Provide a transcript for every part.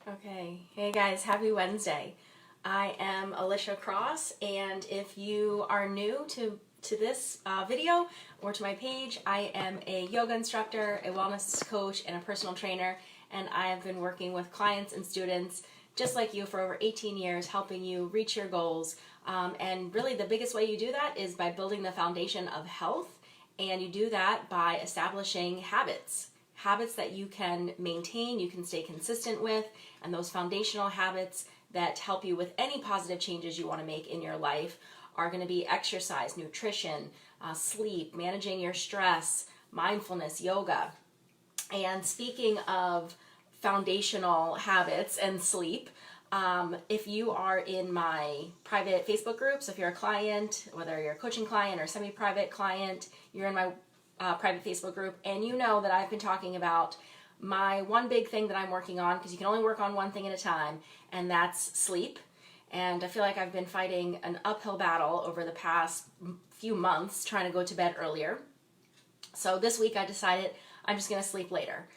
Okay, hey guys, happy Wednesday. I am Alicia Cross, and if you are new to this video or to my page, I am a yoga instructor, a wellness coach, and a personal trainer, and I have been working with clients and students just like you for over 18 years, helping you reach your goals. And really the biggest way you do that is by building the foundation of health, and you do that by establishing habits that you can maintain, you can stay consistent with, and those foundational habits that help you with any positive changes you want to make in your life are going to be exercise, nutrition, sleep, managing your stress, mindfulness, yoga. And speaking of foundational habits and sleep, if you are in my private Facebook groups, if you're a client, whether you're a coaching client or semi-private client, you're in my private Facebook group, and you know that I've been talking about my one big thing that I'm working on, because you can only work on one thing at a time, and that's sleep. And I feel like I've been fighting an uphill battle over the past few months trying to go to bed earlier. So this week I decided I'm just going to sleep later.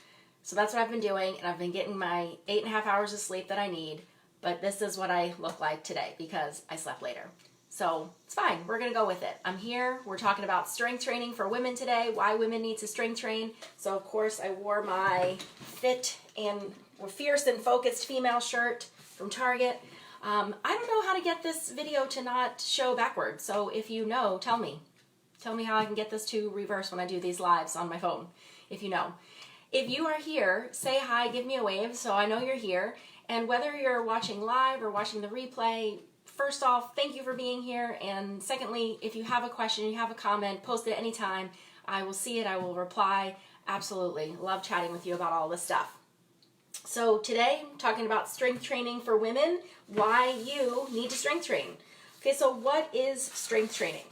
So that's what I've been doing, and I've been getting my 8.5 hours of sleep that I need, but this is what I look like today because I slept later. So it's fine, we're gonna go with it. I'm here, we're talking about strength training for women today, why women need to strength train. So of course I wore my fit and fierce and focused female shirt from Target. I don't know how to get this video to not show backwards, so if you know, tell me. Tell me how I can get this to reverse when I do these lives on my phone, if you know. If you are here, say hi, give me a wave so I know you're here. And whether you're watching live or watching the replay, first off, thank you for being here. And secondly, if you have a question, you have a comment, post it at any time. I will see it, I will reply. Absolutely. Love chatting with you about all this stuff. So today, I'm talking about strength training for women, why you need to strength train. Okay, so what is strength training?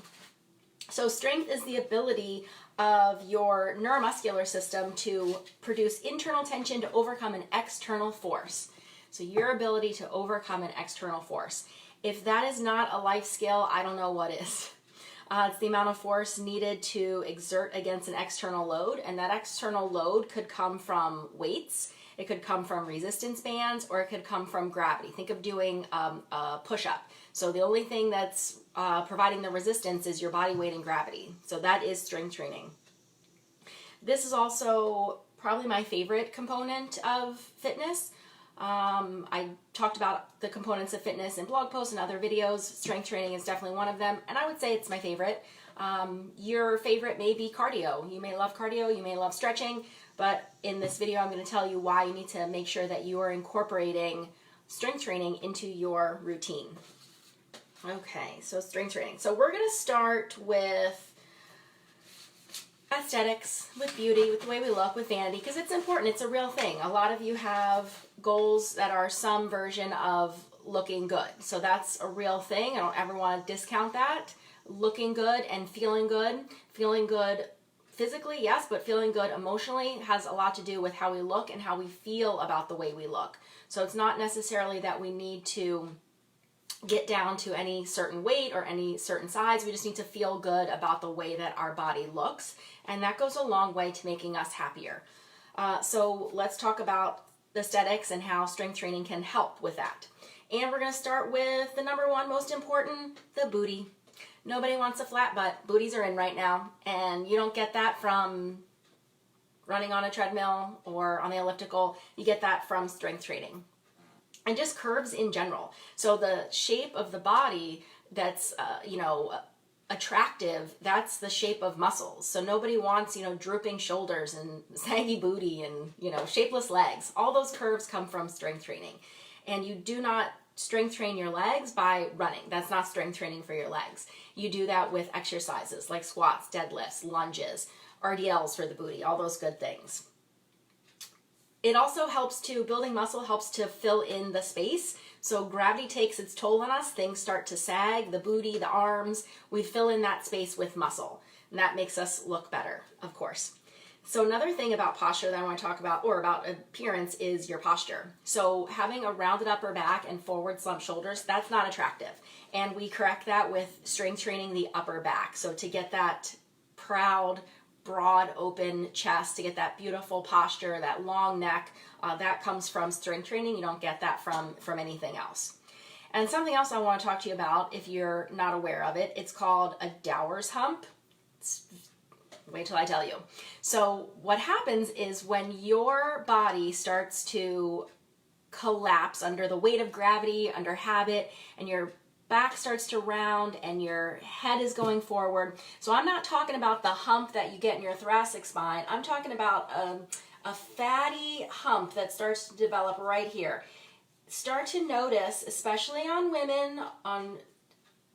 So strength is the ability of your neuromuscular system to produce internal tension to overcome an external force. So your ability to overcome an external force. If that is not a life skill, I don't know what is. It's the amount of force needed to exert against an external load, and that external load could come from weights, it could come from resistance bands, or it could come from gravity. Think of doing a push-up. So the only thing that's providing the resistance is your body weight and gravity. So that is strength training. This is also probably my favorite component of fitness. I talked about the components of fitness in blog posts and other videos. Strength training is definitely one of them, and I would say it's my favorite. Your favorite may be cardio. You may love cardio, you may love stretching, but in this video I'm going to tell you why you need to make sure that you are incorporating strength training into your routine. Okay, so strength training. So we're going to start with aesthetics, with beauty, with the way we look, with vanity, because it's important. It's a real thing. A lot of you have goals that are some version of looking good. So that's a real thing. I don't ever want to discount that. Looking good and feeling good physically, yes, but feeling good emotionally has a lot to do with how we look and how we feel about the way we look. So it's not necessarily that we need to get down to any certain weight or any certain size. We just need to feel good about the way that our body looks, and that goes a long way to making us happier. So let's talk about aesthetics and how strength training can help with that. And we're going to start with the number one most important, the booty. Nobody wants a flat butt. Booties are in right now, and you don't get that from running on a treadmill or on the elliptical. You get that from strength training. And just curves in general. So the shape of the body that's, attractive, that's the shape of muscles. So nobody wants, drooping shoulders and saggy booty and, shapeless legs. All those curves come from strength training. And you do not strength train your legs by running. That's not strength training for your legs. You do that with exercises like squats, deadlifts, lunges, RDLs for the booty, all those good things. It also building muscle helps to fill in the space. So gravity takes its toll on us. Things start to sag, the booty, the arms. We fill in that space with muscle. And that makes us look better, of course. So another thing about posture that I want to talk about, or about appearance, is your posture. So having a rounded upper back and forward slumped shoulders, that's not attractive. And we correct that with strength training the upper back. So to get that proud, broad open chest, to get that beautiful posture, that long neck. That comes from strength training. You don't get that from anything else. And something else I want to talk to you about, if you're not aware of it, it's called a Dowers hump. Wait till I tell you. So what happens is when your body starts to collapse under the weight of gravity, under habit, and your back starts to round and your head is going forward. So I'm not talking about the hump that you get in your thoracic spine. I'm talking about a fatty hump that starts to develop right here. Start to notice, especially on women, I'm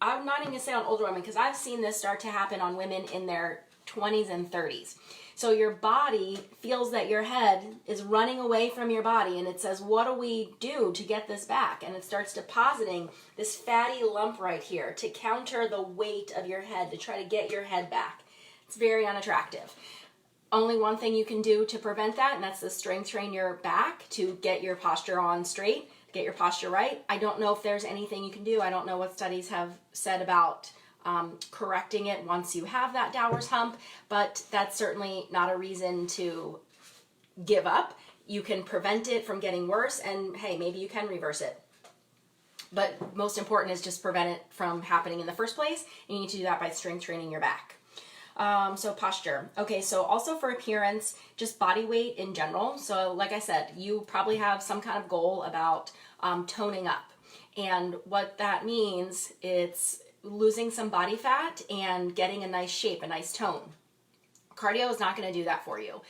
not even going to say on older women, because I've seen this start to happen on women in their 20s and 30s. So your body feels that your head is running away from your body, and it says, what do we do to get this back? And it starts depositing this fatty lump right here to counter the weight of your head, to try to get your head back. It's very unattractive. Only one thing you can do to prevent that, and that's to strength train your back to get your posture on straight, get your posture right. I don't know if there's anything you can do. I don't know what studies have said about correcting it once you have that Dowers hump, but that's certainly not a reason to give up. You can prevent it from getting worse, and hey, maybe you can reverse it. But most important is just prevent it from happening in the first place, and you need to do that by strength training your back. So posture. Okay, so also for appearance, just body weight in general. So like I said, you probably have some kind of goal about toning up. And what that means, it's losing some body fat and getting a nice shape, a nice tone. Cardio is not going to do that for you.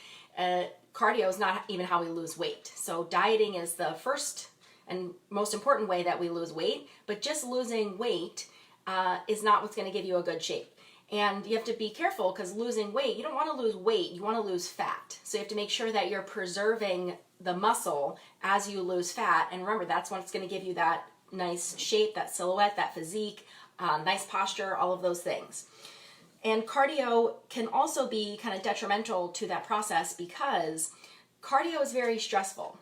Cardio is not even how we lose weight. So dieting is the first and most important way that we lose weight, but just losing weight is not what's going to give you a good shape. And you have to be careful, because losing weight, you don't want to lose weight, you want to lose fat. So you have to make sure that you're preserving the muscle as you lose fat. And remember, that's what's going to give you that nice shape, that silhouette, that physique, nice posture, all of those things. And cardio can also be kind of detrimental to that process, because cardio is very stressful.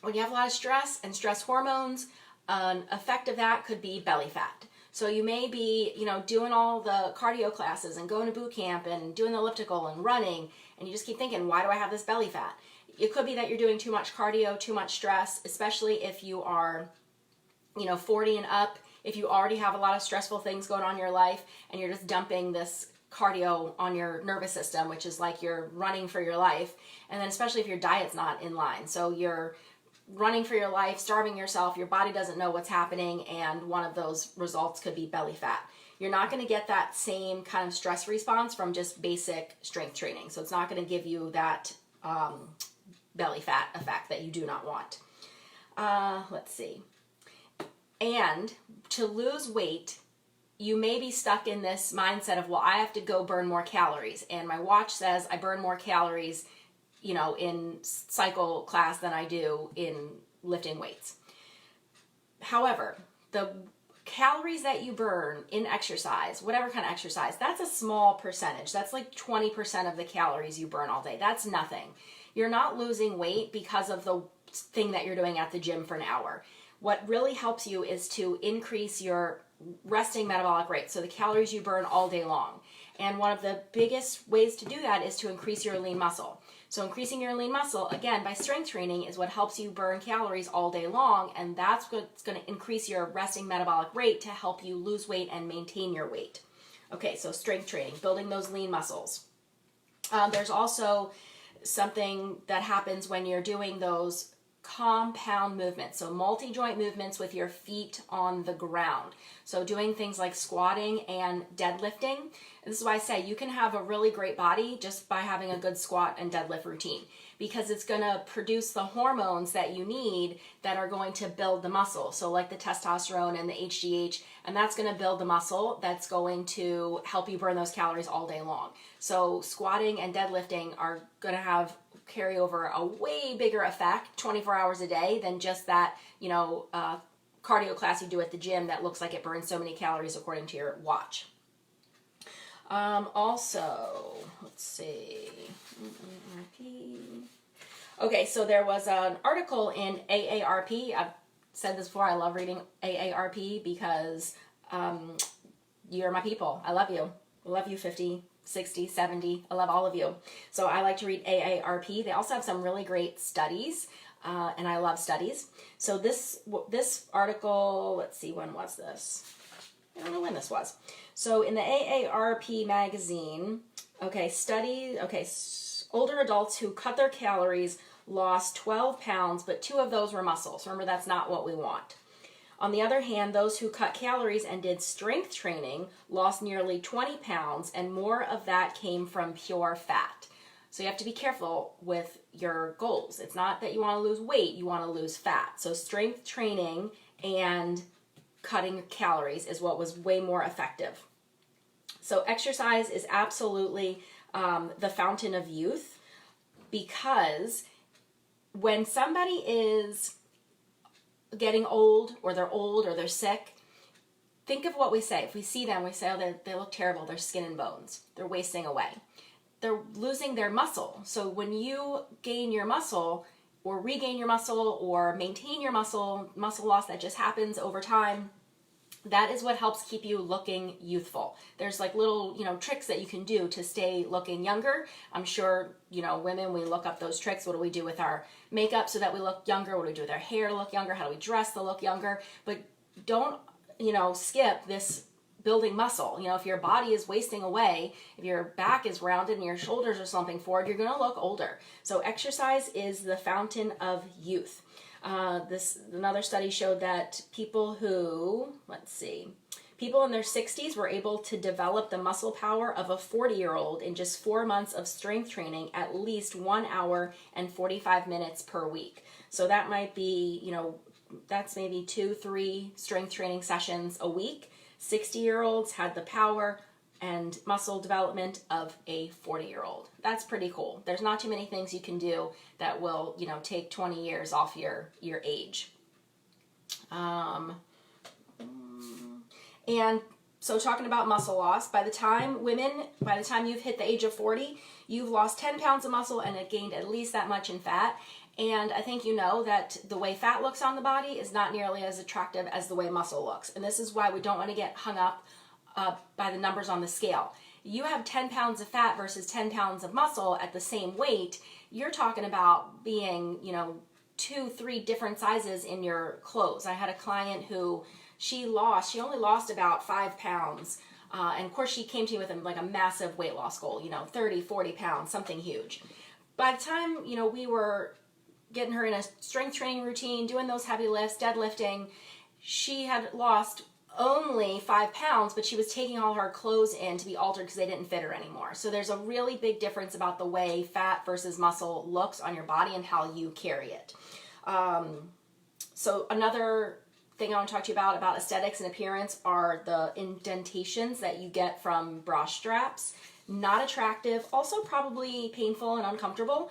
When you have a lot of stress and stress hormones, an effect of that could be belly fat. So you may be, doing all the cardio classes and going to boot camp and doing the elliptical and running, and you just keep thinking, why do I have this belly fat? It could be that you're doing too much cardio, too much stress, especially if you are, 40 and up, if you already have a lot of stressful things going on in your life, and you're just dumping this cardio on your nervous system, which is like you're running for your life. And then especially if your diet's not in line. So you're running for your life, starving yourself, your body doesn't know what's happening, and one of those results could be belly fat. You're not going to get that same kind of stress response from just basic strength training. So it's not going to give you that belly fat effect that you do not want. Let's see. And to lose weight, you may be stuck in this mindset of, well, I have to go burn more calories. And my watch says I burn more calories in cycle class than I do in lifting weights. However, the calories that you burn in exercise, whatever kind of exercise, that's a small percentage. That's like 20% of the calories you burn all day. That's nothing. You're not losing weight because of the thing that you're doing at the gym for an hour. What really helps you is to increase your resting metabolic rate, so the calories you burn all day long. And one of the biggest ways to do that is to increase your lean muscle. So increasing your lean muscle, again, by strength training, is what helps you burn calories all day long, and that's what's going to increase your resting metabolic rate to help you lose weight and maintain your weight. Okay, so strength training, building those lean muscles. There's also something that happens when you're doing those compound movements, so multi-joint movements with your feet on the ground. So doing things like squatting and deadlifting. And this is why I say you can have a really great body just by having a good squat and deadlift routine, because it's going to produce the hormones that you need that are going to build the muscle. So like the testosterone and the HGH, and that's going to build the muscle that's going to help you burn those calories all day long. So squatting and deadlifting are going to have carry over a way bigger effect 24 hours a day than just that, cardio class you do at the gym that looks like it burns so many calories according to your watch. Also, let's see. Okay, so there was an article in AARP. I've said this before, I love reading AARP because you're my people. I love you. I love you, 50, 60, 70. I love all of you. So I like to read AARP. They also have some really great studies, and I love studies. So this article, let's see, when was this? I don't know when this was. So in the AARP magazine, older adults who cut their calories lost 12 pounds, but 2 of those were muscles. Remember, that's not what we want. On the other hand, those who cut calories and did strength training lost nearly 20 pounds, and more of that came from pure fat. So you have to be careful with your goals. It's not that you want to lose weight, you want to lose fat. So strength training and cutting calories is what was way more effective. So exercise is absolutely the fountain of youth, because when somebody is getting old or they're sick, think of what we say. If we see them, we say, oh, they look terrible, they're skin and bones, they're wasting away. They're losing their muscle. So when you gain your muscle or regain your muscle or maintain your muscle loss that just happens over time, that is what helps keep you looking youthful. There's like little, tricks that you can do to stay looking younger. I'm sure, women, we look up those tricks. What do we do with our makeup so that we look younger? What do we do with our hair to look younger? How do we dress to look younger? But don't, skip this building muscle. If your body is wasting away, if your back is rounded and your shoulders are slumping forward, you're going to look older. So exercise is the fountain of youth. Another study showed that people in their 60s were able to develop the muscle power of a 40-year-old in just 4 months of strength training, at least 1 hour and 45 minutes per week. So that might be, that's maybe 2-3 strength training sessions a week. 60-year-olds had the power and muscle development of a 40-year-old. That's pretty cool. There's not too many things you can do that will, take 20 years off your age. And so talking about muscle loss, by the time you've hit the age of 40, you've lost 10 pounds of muscle and it gained at least that much in fat. And I think you know that the way fat looks on the body is not nearly as attractive as the way muscle looks. And this is why we don't want to get hung up by the numbers on the scale. You have 10 pounds of fat versus 10 pounds of muscle at the same weight. You're talking about being, 2-3 different sizes in your clothes. I had a client who she only lost about 5 pounds. And of course she came to me with a massive weight loss goal, 30, 40 pounds, something huge. By the time, we were getting her in a strength training routine, doing those heavy lifts, deadlifting, she had lost only 5 pounds, but she was taking all her clothes in to be altered because they didn't fit her anymore. So there's a really big difference about the way fat versus muscle looks on your body and how you carry it. So another thing I want to talk to you about aesthetics and appearance are the indentations that you get from bra straps. Not attractive, also probably painful and uncomfortable.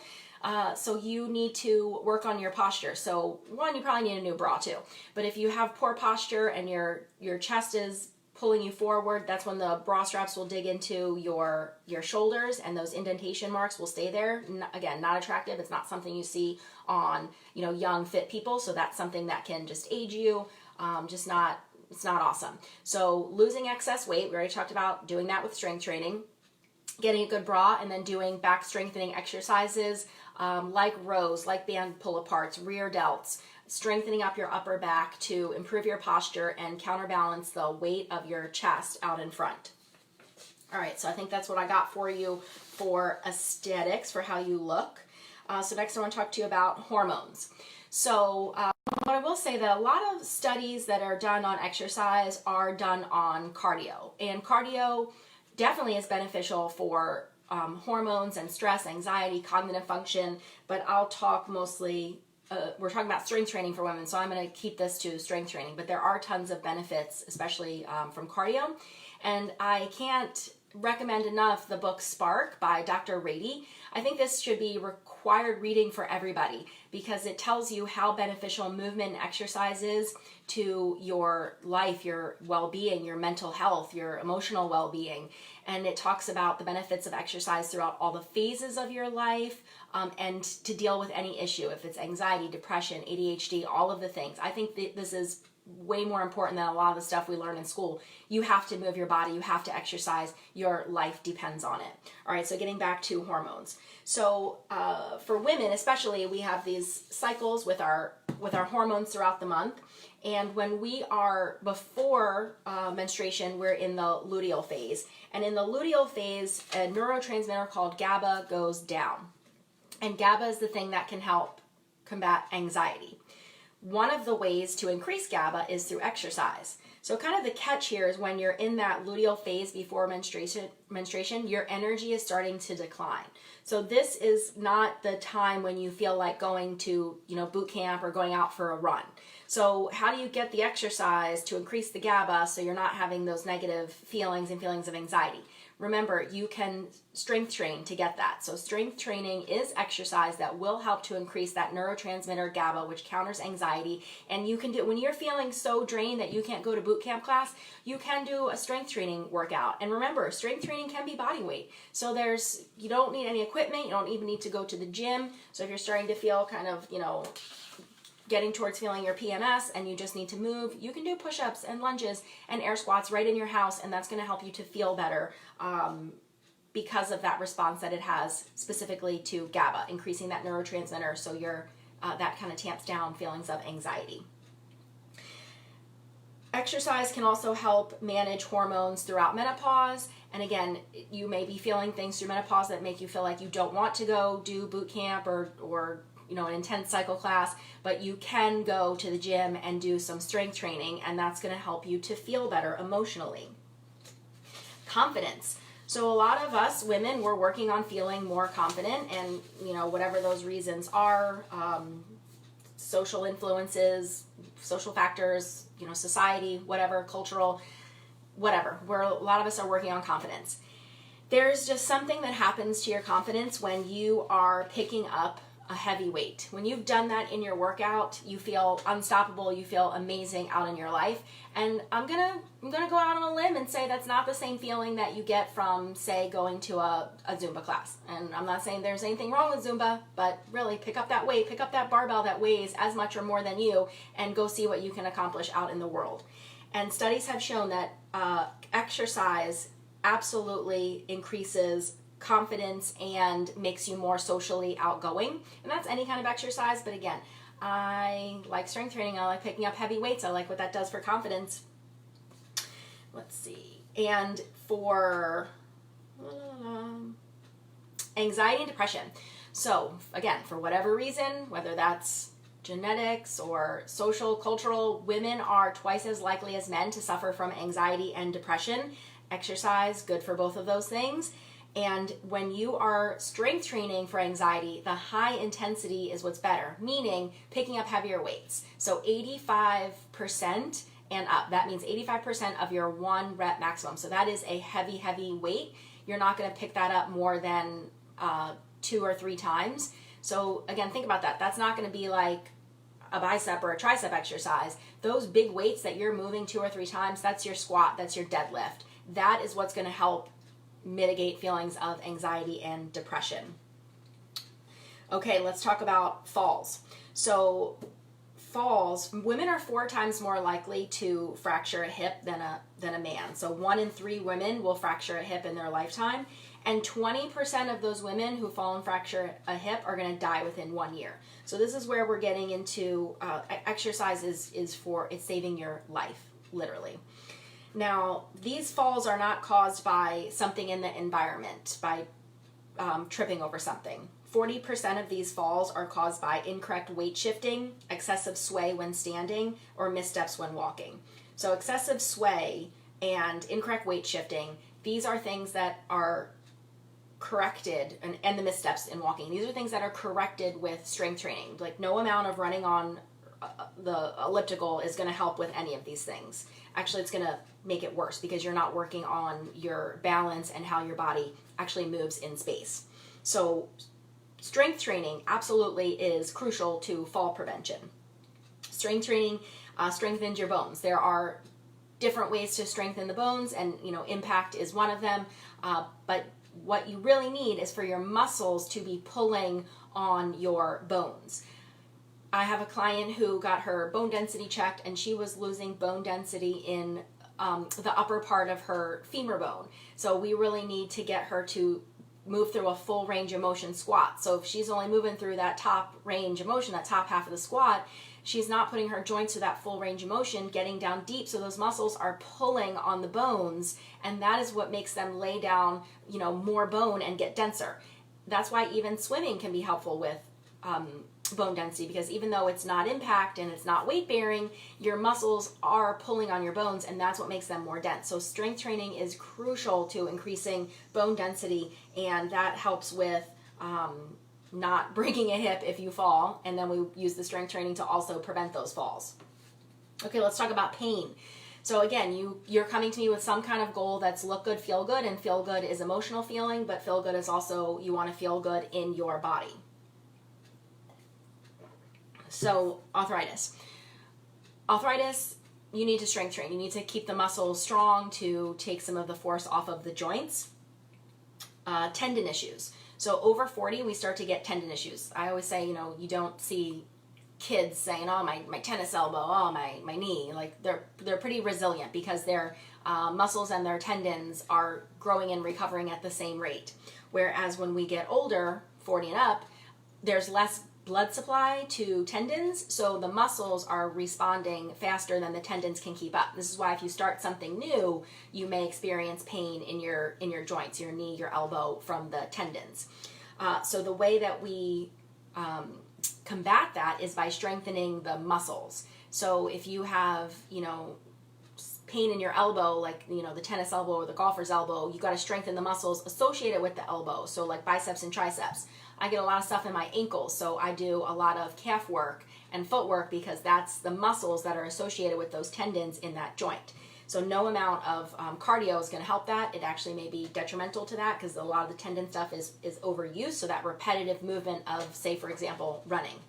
So you need to work on your posture. So one, you probably need a new bra too. But if you have poor posture and your chest is pulling you forward, that's when the bra straps will dig into your shoulders and those indentation marks will stay there. Again, not attractive. It's not something you see on, young fit people. So that's something that can just age you. It's not awesome. So losing excess weight, we already talked about doing that with strength training. Getting a good bra and then doing back strengthening exercises like rows, like band pull-aparts, rear delts, strengthening up your upper back to improve your posture and counterbalance the weight of your chest out in front. All right, so I think that's what I got for you for aesthetics, for how you look. So next I want to talk to you about hormones. So what I will say that a lot of studies that are done on exercise are done on cardio, and cardio definitely is beneficial for hormones and stress, anxiety, cognitive function, but I'll talk mostly, we're talking about strength training for women, so I'm going to keep this to strength training, but there are tons of benefits, especially from cardio, and I can't recommend enough the book Spark by Dr. Rady. I think this should be required reading for everybody because it tells you how beneficial movement and exercise is to your life, your well-being, your mental health, your emotional well-being. And it talks about the benefits of exercise throughout all the phases of your life and to deal with any issue, if it's anxiety, depression, ADHD, all of the things. I think this is way more important than a lot of the stuff we learn in school. You have to move your body, you have to exercise, your life depends on it. All right, so getting back to hormones. So for women especially, we have these cycles with our hormones throughout the month. And when we are before menstruation, we're in the luteal phase. And in the luteal phase, a neurotransmitter called GABA goes down. And GABA is the thing that can help combat anxiety. One of the ways to increase GABA is through exercise. So kind of the catch here is when you're in that luteal phase before menstruation, your energy is starting to decline. So this is not the time when you feel like going to, boot camp or going out for a run. So how do you get the exercise to increase the GABA so you're not having those negative feelings and feelings of anxiety? Remember, you can strength train to get that. So strength training is exercise that will help to increase that neurotransmitter GABA, which counters anxiety. And you can do, when you're feeling so drained that you can't go to boot camp class, you can do a strength training workout. And remember, strength training can be body weight. So you don't need any equipment. You don't even need to go to the gym. So if you're starting to feel kind of, getting towards feeling your PMS and you just need to move, you can do push-ups and lunges and air squats right in your house, and that's going to help you to feel better because of that response that it has specifically to GABA, increasing that neurotransmitter, so that kind of tamps down feelings of anxiety. Exercise can also help manage hormones throughout menopause. And again, you may be feeling things through menopause that make you feel like you don't want to go do boot camp or an intense cycle class, but you can go to the gym and do some strength training, and that's going to help you to feel better emotionally. Confidence. So a lot of us women, we're working on feeling more confident, and whatever those reasons are, social influences, social factors, society, whatever, cultural, whatever. A lot of us are working on confidence. There's just something that happens to your confidence when you are picking up a heavy weight. When you've done that in your workout, you feel unstoppable, you feel amazing out in your life. And I'm gonna go out on a limb and say that's not the same feeling that you get from, say, going to a Zumba class. And I'm not saying there's anything wrong with Zumba, but really pick up that weight, pick up that barbell that weighs as much or more than you, and go see what you can accomplish out in the world. And studies have shown that exercise absolutely increases confidence and makes you more socially outgoing. And that's any kind of exercise, but again, I like strength training, I like picking up heavy weights, I like what that does for confidence. Let's see. And for anxiety and depression. So again, for whatever reason, whether that's genetics or social, cultural, women are twice as likely as men to suffer from anxiety and depression. Exercise, good for both of those things. And when you are strength training for anxiety, the high intensity is what's better, meaning picking up heavier weights. So 85% and up. That means 85% of your 1 rep maximum. So that is a heavy, heavy weight. You're not going to pick that up more than 2 or 3 times. So again, think about that. That's not going to be like a bicep or a tricep exercise. Those big weights that you're moving 2 or 3 times, that's your squat, that's your deadlift. That is what's going to help mitigate feelings of anxiety and depression. Okay, let's talk about falls. So falls, women are 4 times more likely to fracture a hip than a man. So 1 in 3 women will fracture a hip in their lifetime, and 20% of those women who fall and fracture a hip are going to die within 1 year. So this is where we're getting into exercise is for, it's saving your life, literally. Now, these falls are not caused by something in the environment, by tripping over something. 40% of these falls are caused by incorrect weight shifting, excessive sway when standing, or missteps when walking. So excessive sway and incorrect weight shifting, these are things that are corrected, and the missteps in walking. These are things that are corrected with strength training. Like no amount of running on the elliptical is going to help with any of these things. Actually, it's going to make it worse because you're not working on your balance and how your body actually moves in space. So strength training absolutely is crucial to fall prevention. Strength training strengthens your bones. There are different ways to strengthen the bones, and impact is one of them, but what you really need is for your muscles to be pulling on your bones. I have a client who got her bone density checked, and she was losing bone density in the upper part of her femur bone. So we really need to get her to move through a full range of motion squat. So if she's only moving through that top range of motion, that top half of the squat, she's not putting her joints to that full range of motion, getting down deep, so those muscles are pulling on the bones, and that is what makes them lay down, more bone and get denser. That's why even swimming can be helpful with bone density, because even though it's not impact and it's not weight bearing, your muscles are pulling on your bones, and that's what makes them more dense. So strength training is crucial to increasing bone density, and that helps with not breaking a hip if you fall, and then we use the strength training to also prevent those falls. Okay, let's talk about pain. So again, you're coming to me with some kind of goal that's look good, feel good, and feel good is emotional feeling, but feel good is also you want to feel good in your body. So arthritis. Arthritis, you need to strength train. You need to keep the muscles strong to take some of the force off of the joints. Tendon issues. So over 40, we start to get tendon issues. I always say, you don't see kids saying, oh, my tennis elbow, oh, my knee. Like they're pretty resilient because their muscles and their tendons are growing and recovering at the same rate. Whereas when we get older, 40 and up, there's less blood supply to tendons, so the muscles are responding faster than the tendons can keep up. This is why if you start something new, you may experience pain in your joints, your knee, your elbow, from the tendons. So the way that we combat that is by strengthening the muscles. So if you have, pain in your elbow, like, the tennis elbow or the golfer's elbow, you got to strengthen the muscles associated with the elbow. So like biceps and triceps. I get a lot of stuff in my ankles, so I do a lot of calf work and footwork because that's the muscles that are associated with those tendons in that joint. So no amount of cardio is going to help that. It actually may be detrimental to that because a lot of the tendon stuff is overused, so that repetitive movement of, say, for example, running.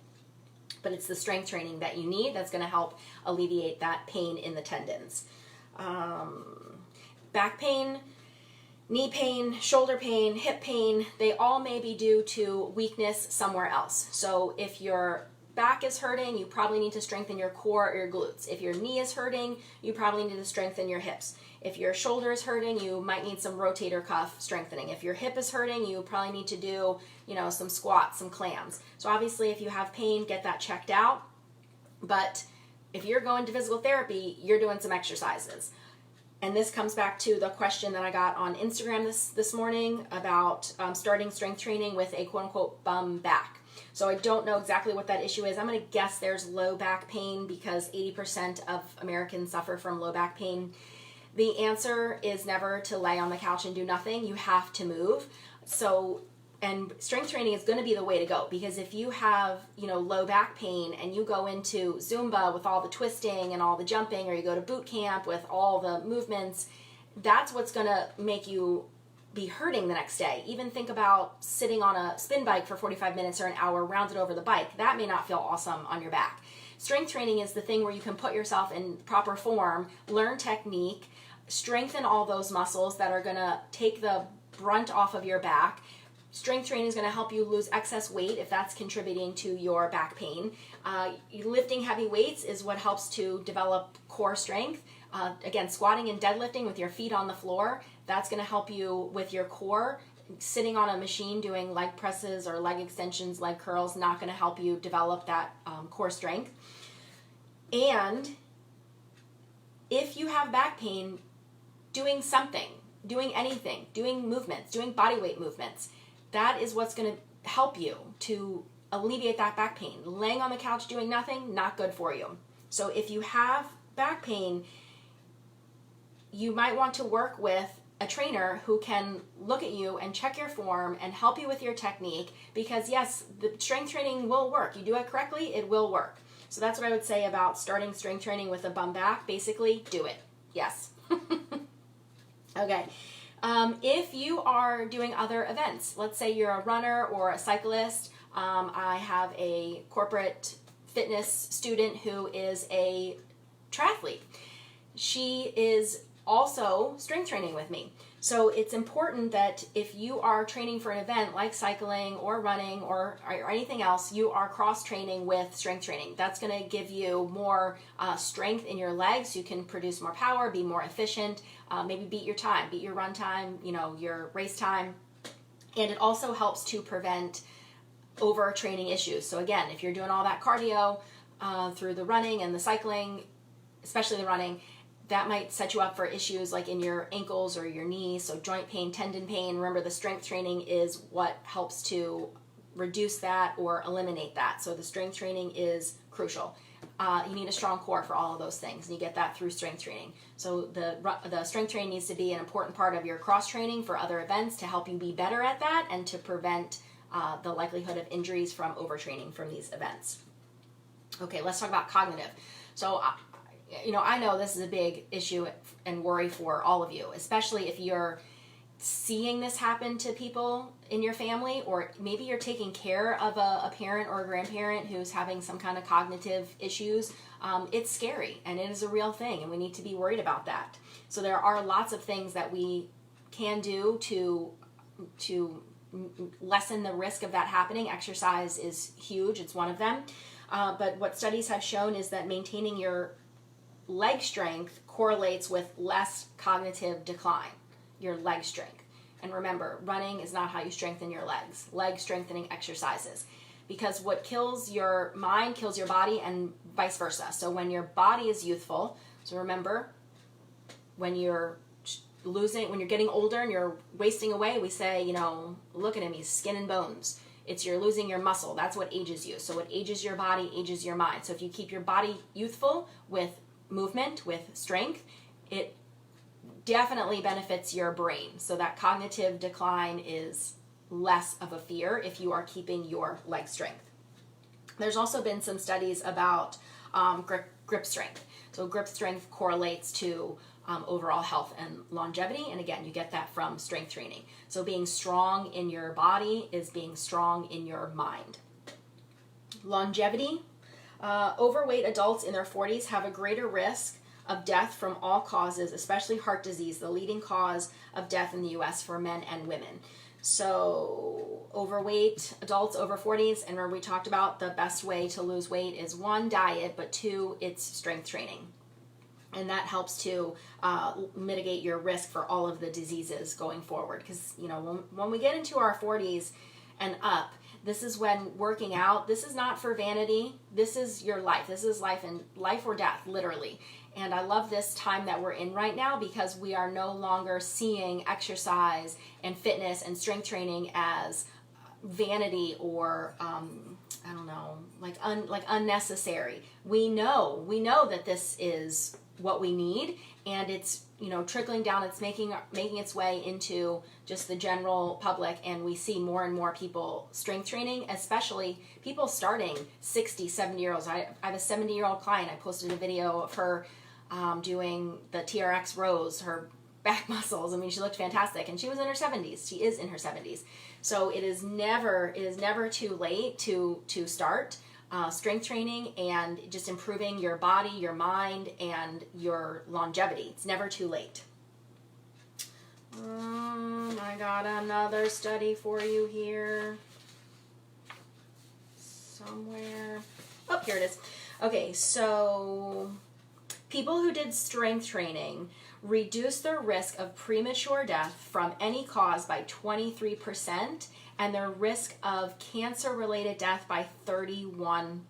But it's the strength training that you need that's going to help alleviate that pain in the tendons. Back pain, knee pain, shoulder pain, hip pain, they all may be due to weakness somewhere else. So if your back is hurting, you probably need to strengthen your core or your glutes. If your knee is hurting, you probably need to strengthen your hips. If your shoulder is hurting, you might need some rotator cuff strengthening. If your hip is hurting, you probably need to do, some squats, some clams. So obviously if you have pain, get that checked out. But if you're going to physical therapy, you're doing some exercises. And this comes back to the question that I got on Instagram this morning about starting strength training with a quote-unquote bum back. So I don't know exactly what that issue is. I'm going to guess there's low back pain because 80% of Americans suffer from low back pain. The answer is never to lay on the couch and do nothing. You have to move. And strength training is going to be the way to go, because if you have, low back pain and you go into Zumba with all the twisting and all the jumping, or you go to boot camp with all the movements, that's what's going to make you be hurting the next day. Even think about sitting on a spin bike for 45 minutes or an hour rounded over the bike. That may not feel awesome on your back. Strength training is the thing where you can put yourself in proper form, learn technique, strengthen all those muscles that are going to take the brunt off of your back. Strength training is going to help you lose excess weight if that's contributing to your back pain. Lifting heavy weights is what helps to develop core strength. Again, squatting and deadlifting with your feet on the floor, that's going to help you with your core. Sitting on a machine doing leg presses or leg extensions, leg curls, not going to help you develop that core strength. And if you have back pain, doing something, doing anything, doing movements, doing body weight movements, that is what's going to help you to alleviate that back pain. Laying on the couch doing nothing, not good for you. So if you have back pain, you might want to work with a trainer who can look at you and check your form and help you with your technique, because yes, the strength training will work. You do it correctly, it will work. So that's what I would say about starting strength training with a bum back. Basically, do it. Yes. Okay. If you are doing other events, let's say you're a runner or a cyclist. I have a corporate fitness student who is a triathlete. She is also strength training with me. So it's important that if you are training for an event like cycling or running or anything else, you are cross-training with strength training. That's going to give you more strength in your legs. You can produce more power, be more efficient, maybe beat your time, beat your run time, your race time. And it also helps to prevent overtraining issues. So again, if you're doing all that cardio through the running and the cycling, especially the running, that might set you up for issues like in your ankles or your knees, so joint pain, tendon pain. Remember, the strength training is what helps to reduce that or eliminate that. So the strength training is crucial. You need a strong core for all of those things, and you get that through strength training. So the strength training needs to be an important part of your cross training for other events to help you be better at that and to prevent the likelihood of injuries from overtraining from these events. Okay, let's talk about cognitive. So I know this is a big issue and worry for all of you, especially if you're seeing this happen to people in your family, or maybe you're taking care of a parent or a grandparent who's having some kind of cognitive issues. It's scary, and it is a real thing, and we need to be worried about that. So there are lots of things that we can do to lessen the risk of that happening. Exercise is huge. It's one of them. But what studies have shown is that maintaining your leg strength correlates with less cognitive decline, your leg strength. And remember, running is not how you strengthen your legs. Leg strengthening exercises. Because what kills your mind kills your body, and vice versa. So when your body is youthful, so remember, when you're getting older and you're wasting away, we say, look at him, he's skin and bones. You're losing your muscle. That's what ages you. So what ages your body ages your mind. So if you keep your body youthful with movement, with strength, it definitely benefits your brain. So that cognitive decline is less of a fear if you are keeping your leg strength. There's also been some studies about grip strength. So grip strength correlates to overall health and longevity. And again, you get that from strength training. So being strong in your body is being strong in your mind. Longevity. Overweight adults in their 40s have a greater risk of death from all causes, especially heart disease, the leading cause of death in the U.S. for men and women. So overweight adults over 40s, and remember we talked about the best way to lose weight is 1, diet, but 2, it's strength training. And that helps to mitigate your risk for all of the diseases going forward. Because, when we get into our 40s and up, this is when working out, this is not for vanity. This is your life. This is life and life or death, literally. And I love this time that we're in right now because we are no longer seeing exercise and fitness and strength training as vanity or like unnecessary. We know that this is what we need, and it's trickling down. It's making its way into just the general public, and we see more and more people strength training, especially people starting 60, 70-year-olds. I have a 70-year-old client. I posted a video of her doing the TRX Rows, her back muscles. I mean, she looked fantastic, and she was in her 70s. She is in her 70s. So it is never too late to start strength training and just improving your body, your mind, and your longevity. It's never too late. I got another study for you here somewhere. Oh, here it is. Okay, so people who did strength training reduced their risk of premature death from any cause by 23%, and their risk of cancer-related death by 31%.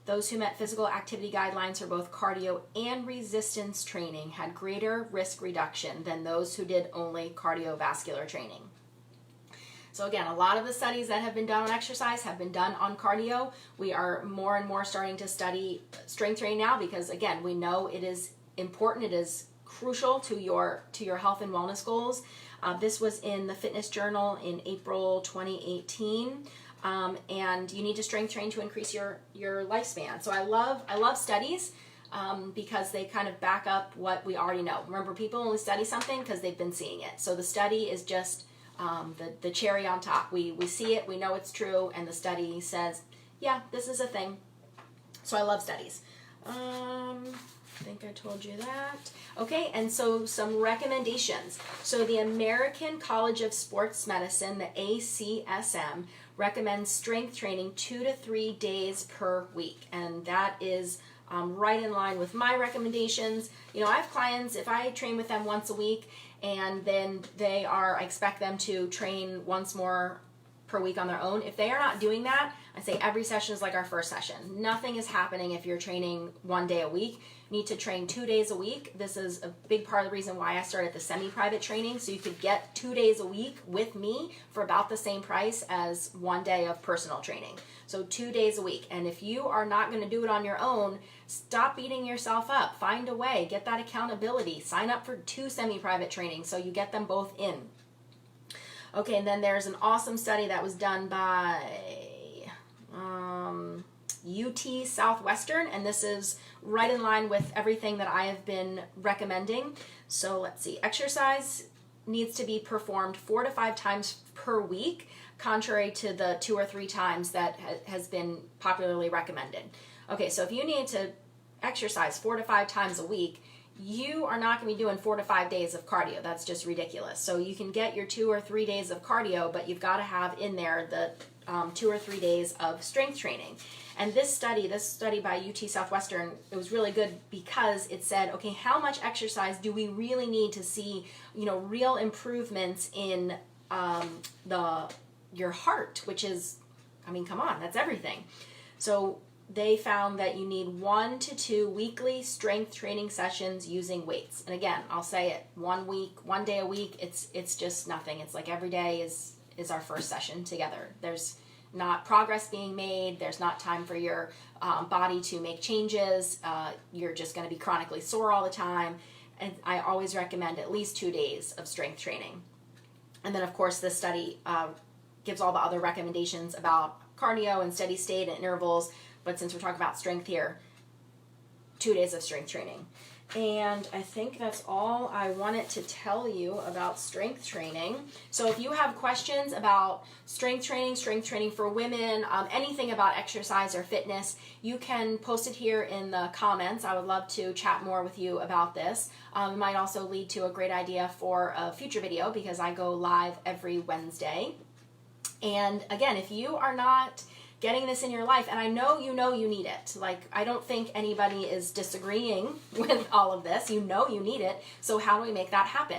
Those who met physical activity guidelines for both cardio and resistance training had greater risk reduction than those who did only cardiovascular training. So again, a lot of the studies that have been done on exercise have been done on cardio. We are more and more starting to study strength training now because, again, we know it is important. It is crucial to your health and wellness goals. This was in the Fitness Journal in April 2018, and you need to strength train to increase your lifespan. So I love studies because they kind of back up what we already know. Remember, people only study something because they've been seeing it. So the study is just the cherry on top. We see it, we know it's true, and the study says, yeah, this is a thing. So I love studies. I think I told you that. Okay, and so some recommendations. So the American College of Sports Medicine, the ACSM, recommends strength training 2 to 3 days per week, and that is right in line with my recommendations. You know, I have clients, if I train with them once a week, and then I expect them to train once more per week on their own. If they are not doing that, I say every session is like our first session. Nothing is happening if you're training 1 day a week. You need to train 2 days a week. This is a big part of the reason why I started the semi-private training, so you could get 2 days a week with me for about the same price as 1 day of personal training. So 2 days a week. And if you are not going to do it on your own, stop beating yourself up. Find a way. Get that accountability. Sign up for 2 semi-private trainings so you get them both in. Okay, and then there's an awesome study that was done by UT Southwestern, and this is right in line with everything that I have been recommending. So let's see, exercise needs to be performed 4 to 5 times per week, contrary to the 2 or 3 times that has been popularly recommended. Okay, so if you need to exercise 4 to 5 times a week, you are not going to be doing 4 to 5 days of cardio. That's just ridiculous. So you can get your 2 or 3 days of cardio, but you've got to have in there the 2 or 3 days of strength training. And this study by UT Southwestern, it was really good because it said, okay, how much exercise do we really need to see, you know, real improvements in your heart, which is, I mean, come on, that's everything. So they found that you need 1 to 2 weekly strength training sessions using weights. And again, I'll say it, 1 day a week, it's just nothing. It's like every day is our first session together. There's not progress being made. There's not time for your body to make changes. You're just going to be chronically sore all the time. And I always recommend at least 2 days of strength training. And then, of course, this study gives all the other recommendations about cardio and steady state and intervals. But since we're talking about strength here, 2 days of strength training. And I think that's all I wanted to tell you about strength training. So if you have questions about strength training for women, anything about exercise or fitness, you can post it here in the comments. I would love to chat more with you about this. It might also lead to a great idea for a future video because I go live every Wednesday. And again, if you are not getting this in your life, and I know you need it. Like, I don't think anybody is disagreeing with all of this. You know you need it. So how do we make that happen?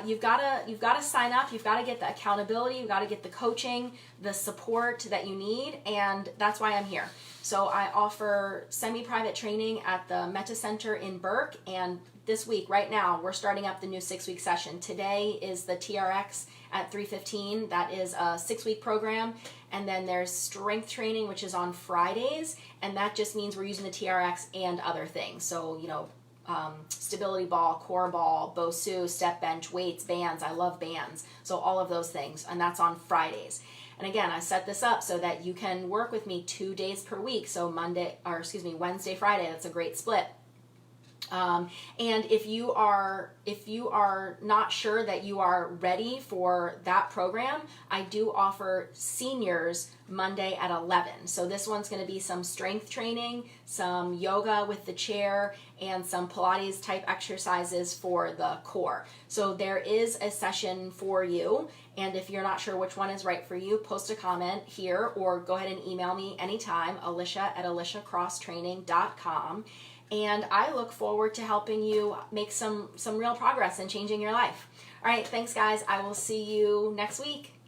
You've got to sign up. You've got to get the accountability. You've got to get the coaching, the support that you need, and that's why I'm here. So I offer semi-private training at the Meta Center in Burke, and this week, right now, we're starting up the new 6-week session. Today is the TRX at 3:15. That is a 6-week program. And then there's strength training, which is on Fridays. And that just means we're using the TRX and other things. So, you know, stability ball, core ball, BOSU, step bench, weights, bands. I love bands. So all of those things. And that's on Fridays. And again, I set this up so that you can work with me 2 days per week. So Wednesday, Friday. That's a great split. And if you are not sure that you are ready for that program, I do offer seniors Monday at 11. So this one's going to be some strength training, some yoga with the chair, and some Pilates type exercises for the core. So there is a session for you. And if you're not sure which one is right for you, post a comment here or go ahead and email me anytime, alicia@aliciacrosstraining.com. And I look forward to helping you make some real progress in changing your life. All right, thanks guys. I will see you next week.